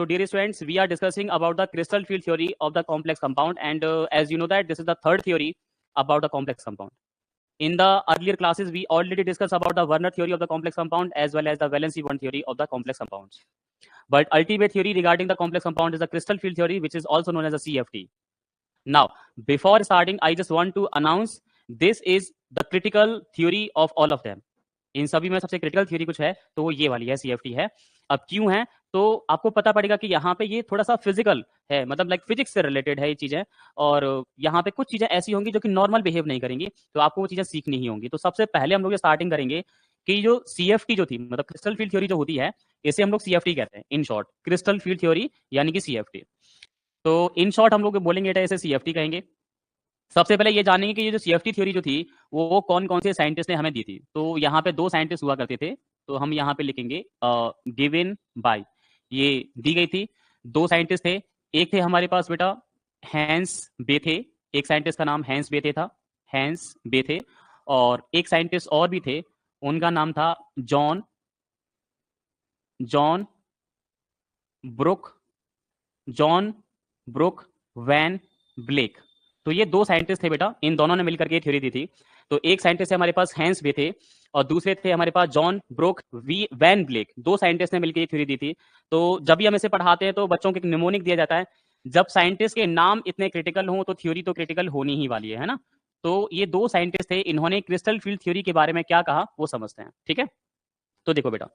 So dear students, we are discussing about the crystal field theory of the complex compound, and as you know that this is the third theory about the complex compound. In the earlier classes, we already discussed about the Werner theory of the complex compound as well as the valency bond theory of the complex compounds. But ultimate theory regarding the complex compound is the crystal field theory, which is also known as the CFT. Now, before starting, I just want to announce this is the critical theory of all of them. इन सभी में सबसे critical theory कुछ है तो वो ये वाली है, सीएफटी है. अब क्यों है तो आपको पता पड़ेगा कि यहाँ पे ये थोड़ा सा फिजिकल है, मतलब लाइक फिजिक्स से रिलेटेड है ये चीजें, और यहाँ पे कुछ चीजें ऐसी होंगी जो कि नॉर्मल बिहेव नहीं करेंगी, तो आपको वो चीजें सीखनी ही होंगी. तो सबसे पहले हम लोग स्टार्टिंग करेंगे कि जो सीएफटी जो थी, मतलब क्रिस्टल फील्ड थ्योरी जो होती है, इसे हम लोग सीएफटी कहते हैं in short, crystal field theory यानी कि सीएफटी. तो इन शॉर्ट हम लोग बोलेंगे इसे सीएफटी कहेंगे. सबसे पहले ये जानेंगे कि ये जो सीएफटी थ्योरी जो थी वो कौन कौन से साइंटिस्ट ने हमें दी थी. तो यहाँ पे दो साइंटिस्ट हुआ करते थे, तो हम यहाँ पे लिखेंगे गिवन बाय, ये दी गई थी. दो साइंटिस्ट थे, एक थे हमारे पास बेटा हैंस बेथे, एक साइंटिस्ट का नाम हैंस बेथे था, हैंस बेथे. और एक साइंटिस्ट और भी थे, उनका नाम था जॉन ब्रुक वैन ब्लेक. तो ये दो साइंटिस्ट थे बेटा, इन दोनों ने मिलकर के थ्योरी दी थी. तो एक साइंटिस्ट हमारे पास हैंस बे थे और दूसरे थे हमारे पास जॉन ब्रुक वैन ब्लेक. दो साइंटिस्ट ने मिलकर ये थ्योरी दी थी. तो जब भी हम इसे पढ़ाते हैं तो बच्चों को एक निमोनिक दिया जाता है, जब साइंटिस्ट के नाम इतने क्रिटिकल हों तो थ्योरी तो क्रिटिकल होनी ही वाली है ना. तो ये दो साइंटिस्ट थे, इन्होंने क्रिस्टल फील्ड थ्योरी के बारे में क्या कहा वो समझते हैं. ठीक है, तो देखो बेटा,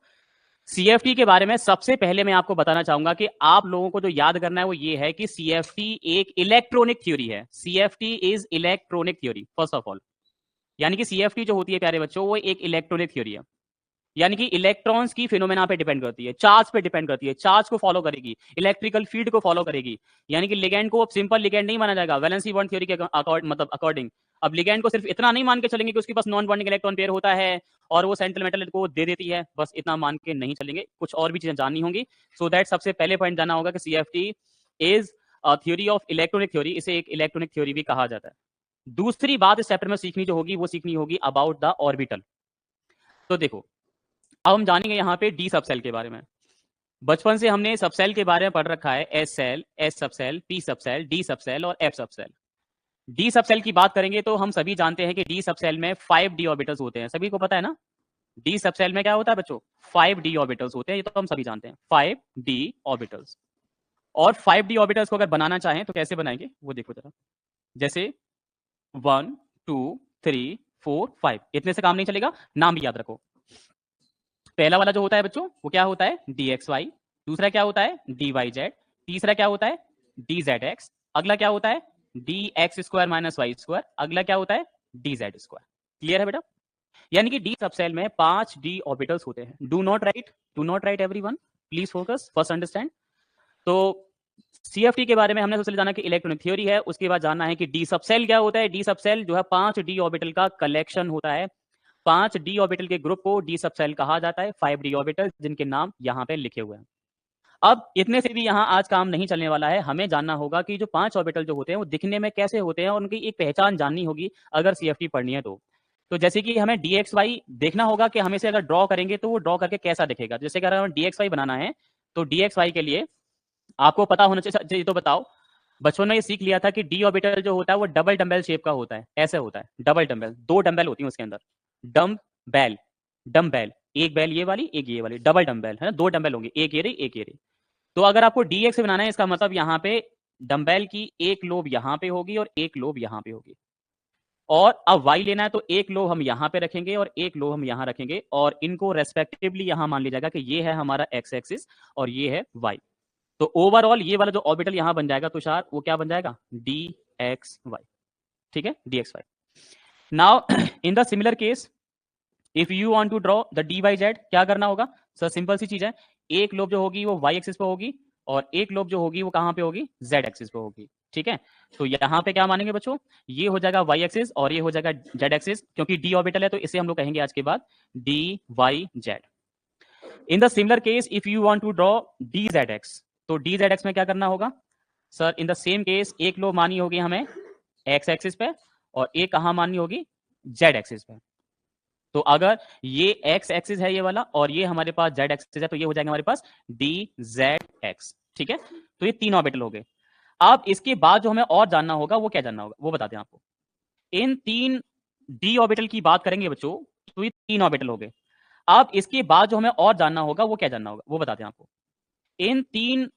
सीएफटी के बारे में सबसे पहले मैं आपको बताना चाहूंगा कि आप लोगों को जो याद करना है वो ये है कि सीएफटी एक इलेक्ट्रॉनिक थ्योरी है. CFT is electronic theory first of all, यानी कि सीएफटी जो होती है प्यारे बच्चों वो एक इलेक्ट्रॉनिक थ्योरी है, यानी कि इलेक्ट्रॉन्स की फिनोमेना पे डिपेंड करती है, चार्ज पे डिपेंड करती है, चार्ज को फॉलो करेगी, इलेक्ट्रिकल फील्ड को फॉलो करेगी. यानी कि लिगेंड को अब सिंपल लिगेंड नहीं माना जाएगा वैलेंसी बॉन्ड थ्योरी के अकॉर्डिंग. अब लिगेंड को सिर्फ इतना नहीं मान के चलेंगे कि उसके पास नॉन बॉन्डिंग इलेक्ट्रॉन पेयर होता है और वो सेंट्रल मेटल को दे देती है, बस इतना मान के नहीं चलेंगे, कुछ और भी चीजें जाननी होंगी. सो दैट सबसे पहले पॉइंट जानना होगा कि CFT is theory of electronic theory, इसे एक इलेक्ट्रॉनिक थ्योरी भी कहा जाता है. दूसरी बात इस चैप्टर में सीखनी जो होगी वो सीखनी होगी अबाउट द ऑर्बिटल. तो देखो, अब हम जानेंगे यहाँ पे डी सबसेल के बारे में. बचपन से हमने सबसेल के बारे में पढ़ रखा है, S cell, S subcell, P subcell, D subcell और एफ सबसेल. डी सबसेल की बात करेंगे तो हम सभी जानते हैं कि डी सबसेल में 5 डी ऑर्बिटल्स होते हैं, सभी को पता है ना. डी सबसेल में क्या होता है बच्चों, 5 डी ऑर्बिटल्स होते हैं, ये तो हम सभी जानते हैं, 5 डी ऑर्बिटल्स. और 5 डी ऑर्बिटल्स को अगर बनाना चाहें तो कैसे बनाएंगे वो देखो जरा. जैसे 1 2 3 4 5, इतने से काम नहीं चलेगा, नाम भी याद रखो. पहला वाला जो होता है बच्चों वो क्या होता है, डी एक्स वाई. दूसरा क्या होता है, डी वाई जेड. तीसरा क्या होता है, डी जेड एक्स. अगला क्या होता है, D X square minus Y square. अगला क्या होता है, डी जेड स्क्वायर. क्लियर है बेटा. यानी कि डी सबसेल में 5 डी ऑर्बिटल्स होते हैं. Do not right everyone, please focus, first understand. तो सीएफटी के बारे में हमने सबसे जाना कि इलेक्ट्रॉनिक थ्योरी है, उसके बाद जानना है कि डी सबसेल क्या होता है. डी सबसेल जो है 5 डी ऑर्बिटल का कलेक्शन होता है. 5 डी ऑर्बिटल के ग्रुप को डी सबसेल कहा जाता है, 5 डी ऑर्बिटल जिनके नाम यहाँ पे लिखे हुए हैं. अब इतने से भी यहाँ आज काम नहीं चलने वाला है, हमें जानना होगा कि जो 5 ऑर्बिटल जो होते हैं वो दिखने में कैसे होते हैं और उनकी एक पहचान जाननी होगी अगर सीएफटी पढ़नी है तो. तो जैसे कि हमें डीएक्सवाई देखना होगा कि हमें से अगर ड्रॉ करेंगे तो वो ड्रॉ करके कैसा दिखेगा. जैसे कि अगर हमें डीएक्सवाई बनाना है तो डीएक्सवाई के लिए आपको पता होना चाहिए. तो बताओ, बचपन में ये सीख लिया था कि डी ऑर्बिटल जो होता है वो डबल डंबेल शेप का होता है, ऐसे होता है डबल डंबेल, 2 डंबेल होती है उसके अंदर. डम्बेल, एक बैल ये वाली एक ये वाली, डबल डंबेल है ना, 2 डंबेल होंगे, एक ये रही एक ये रही. तो अगर आपको डीएक्स बनाना है इसका मतलब यहाँ पे डंबेल की एक लोब यहाँ पे होगी और एक लोब यहाँ पे होगी. और अब वाई लेना है तो एक लोब हम यहाँ पे रखेंगे और एक लोब हम यहाँ रखेंगे और इनको रेस्पेक्टिवली यहाँ मान लिया जाएगा कि ये है हमारा एक्स एक्सिस और ये है वाई. तो ओवरऑल ये वाला जो ऑर्बिटल यहाँ बन जाएगा तुषार, वो क्या बन जाएगा, डी एक्स वाई. ठीक है, D X Y. Now in the similar case if you want to draw the D Y Z, क्या करना होगा सर, सिंपल सी चीज है, एक लोब जो होगी वो वाई एक्सिस पे होगी और एक लोब जो होगी वो कहां पे होगी, जेड एक्सिस पे होगी. ठीक है, तो यहाँ पे क्या मानेंगे बच्चों, ये हो जाएगा वाई एक्सिस और ये हो जाएगा जेड एक्सिस, क्योंकि डी ऑर्बिटल है तो इसे हम लोग कहेंगे आज के बाद D Y Z. In the similar case if you want to draw D Z X, तो डी जेड एक्स में क्या करना होगा sir, in the same case एक लोब मानी होगी हमें एक्स एक्सिस पे और एक कहां माननी होगी, जेड एक्सिस पे. तो अगर ये एक्स एक्सिस है ये वाला और ये हमारे पास जेड एक्सिस है तो ये हो जाएगा हमारे पास डी जेड एक्स. ठीक है, तो ये 3 ऑर्बिटल हो गए। अब इसके बाद जो हमें और जानना होगा वो क्या जानना होगा वो बताते हैं आपको। इन 3 d ऑर्बिटल की बात करेंगे बच्चों, तो ये 3 ऑर्बिटल हो गए। अब इसके बाद जो हमें और जानना होगा वो क्या जानना होगा वो बताते हैं आपको। इन 3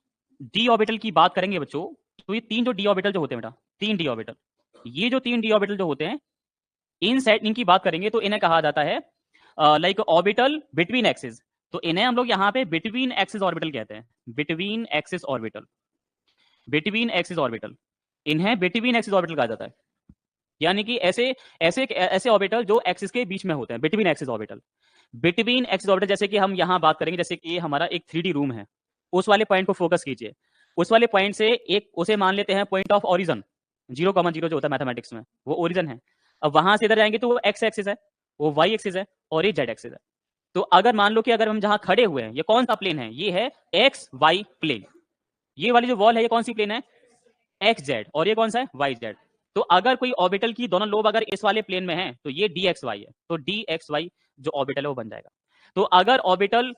d ऑर्बिटल की बात करेंगे बच्चों, तो ये 3 जो d ऑर्बिटल जो होते हैं बेटा, 3 d ऑर्बिटल, ये जो 3 d ऑर्बिटल जो होते हैं, इनकी बात करेंगे तो इन्हें कहा जाता है लाइक ऑर्बिटल बिटवीन एक्सिस। तो इन्हें हम लोग यहाँ पे बिटवीन एक्सिस ऑर्बिटल कहते हैं। Between axis orbital, between axis orbital, इन्हें बिटवीन एक्सिस ऑर्बिटल कहा जाता है। यानी कि ऐसे ऐसे ऐसे ऑर्बिटल जो एक्सिस के बीच में होते हैं, between axis orbital. Between axis orbital, जैसे कि हम यहाँ बात करेंगे, जैसे कि हमारा एक 3D रूम है, उस वाले पॉइंट को फोकस कीजिए। उस वाले पॉइंट से एक उसे मान लेते हैं पॉइंट ऑफ ओरिजिन, 0,0 जो होता है मैथमेटिक्स में, वो ओरिजिन है। अब वहां से इधर जाएंगे तो वो एक्स एक्सिस है, वो वाई एक्सिस है और ये जेड एक्सिस है। तो अगर मान लो कि अगर हम जहां खड़े हुए हैं, ये कौन सा प्लेन है, ये है एक्स वाई प्लेन। ये वाली जो वॉल है ये कौन सी प्लेन है, एक्स जेड, और ये कौन सा है, वाई जेड। तो अगर कोई ऑर्बिटल की दोनों लोब अगर इस वाले प्लेन में है तो ये डी एक्स वाई है, तो डी एक्स वाई जो ऑर्बिटल है वो बन जाएगा। तो अगर ऑर्बिटल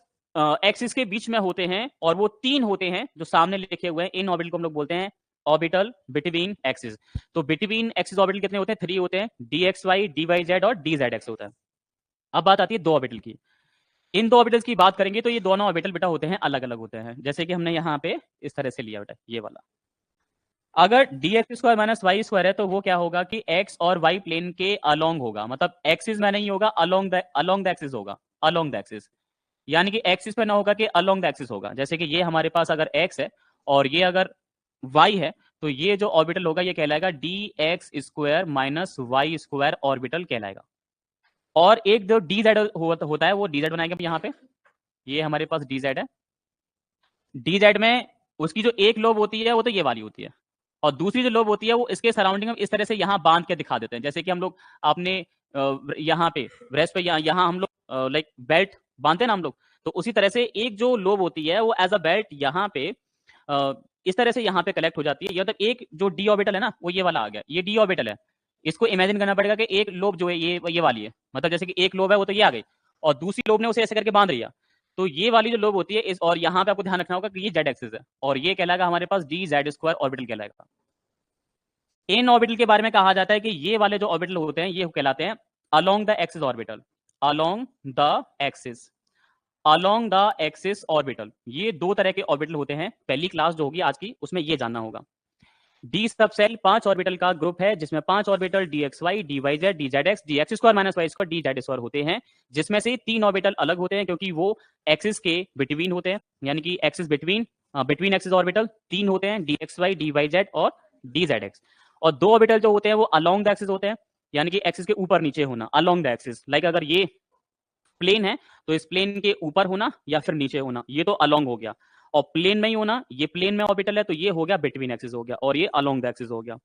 एक्सिस के बीच में होते हैं और वो 3 होते हैं जो सामने लिखे हुए हैं, इन ऑर्बिटल को हम लोग बोलते हैं ऑर्बिटल बिटवीन एक्सिस। तो बिटवीन एक्सिस ऑर्बिटल कितने होते हैं, 3 होते हैं, D X Y, D Y Z और डी जेड एक्स होता है। अब बात आती है 2 ऑर्बिटल की। इन 2 ऑर्बिटल्स की बात करेंगे तो ये दोनों ऑर्बिटल बेटा होते हैं अलग अलग होते हैं, जैसे कि हमने यहाँ पे इस तरह से लिया बेटा, ये वाला। अगर D X square minus Y square है तो वो क्या होगा कि एक्स और वाई प्लेन के अलोंग होगा, मतलब एक्सिस में नहीं होगा, अलोंग द एक्सिस होगा, अलोंग द एक्सिस। यानी कि एक्सिस पे ना होगा कि अलोंग द एक्सिस होगा। जैसे कि ये हमारे पास अगर एक्स है और ये अगर वाई है, तो ये जो ऑर्बिटल होगा ये कहलाएगा D X square minus Y square orbital कहलाएगा। और एक जो डी जेड होता है वो डी जेड बनाएंगे यहाँ पे, ये हमारे पास डी जेड है। डी जेड में उसकी जो एक लोब होती है वो तो ये वाली होती है, और दूसरी जो लोब होती है वो इसके सराउंडिंग में इस तरह से यहाँ बांध के दिखा देते हैं। जैसे कि हम लोग अपने यहाँ पे ब्रेस्ट पे यहाँ हम लोग लाइक बेल्ट बांधते हैं ना हम लोग, तो उसी तरह से एक जो लोब होती है वो एज अ बेल्ट यहाँ पे इस तरह से यहाँ पे कलेक्ट हो जाती है। मतलब एक जो डी ऑर्बिटल है ना वो ये वाला आ गया, ये डी ऑर्बिटल है। इसको इमेजिन करना पड़ेगा कि एक लोब जो है ये वाली है, मतलब जैसे कि एक लोब है वो तो ये आ गई और दूसरी लोब ने उसे ऐसे करके बांध लिया। तो ये वाली जो लोब होती है इस, और यहाँ पे आपको ध्यान रखना होगा कि ये जेड एक्सिस है और ये कहलाएगा हमारे पास डी जेड स्क्वायर ऑर्बिटल कहलाएगा। इन ऑर्बिटल के बारे में कहा जाता है कि ये वाले जो ऑर्बिटल होते हैं ये कहलाते हैं along the axis orbital, along the axis, along the axis orbital. ये 2 तरह के ऑर्बिटल होते हैं। पहली क्लास जो होगी आज की उसमें ये जानना होगा। डी सब सेल 5 ऑर्बिटल का ग्रुप है जिसमें 5 orbital D X Y, D Y Z, D Z X, D X square minus Y square, D Z square होते हैं, जिसमें से 3 ऑर्बिटल अलग होते हैं क्योंकि वो एक्सिस के बिटवीन होते हैं। यानी कि axis between between axis orbital 3 होते हैं, D X Y, D Y Z और डी जेड एक्स। और 2 ऑर्बिटल जो होते हैं वो अलोंग द एक्सिस होते हैं, यानी कि एक्सिस के ऊपर नीचे होना, अलोंग द एक्सिस। लाइक अगर ये प्लेन है तो इस प्लेन के ऊपर होना या फिर नीचे होना, ये तो अलोंग हो गया। और प्लेन में ही होना, ये प्लेन में ऑर्बिटल है तो ये हो गया बिटवीन एक्सिस हो गया, और ये अलोंग द एक्सिस हो गया।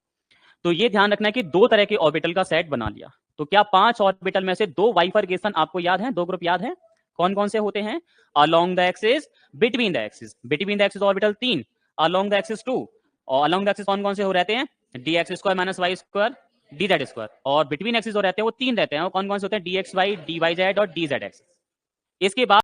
तो ये ध्यान रखना है कि 2 तरह के ऑर्बिटल का सेट बना लिया। तो क्या 5 ऑर्बिटल में से 2 बाइफरकेशन आपको याद है, 2 ग्रुप याद है, कौन कौन से होते हैं, along the axis, between the axis. Between the axis orbital 3, along the axis 2, और अलोंग द एक्सिस कौन कौन से हो रहते हैं, D X square minus Y square, D Z square. और बिटवीन एक्सिस जो रहते हैं वो 3 रहते हैं, और कौन कौन से होते हैं, D X Y, D Y Z और डी जेड एक्स। इसके बाद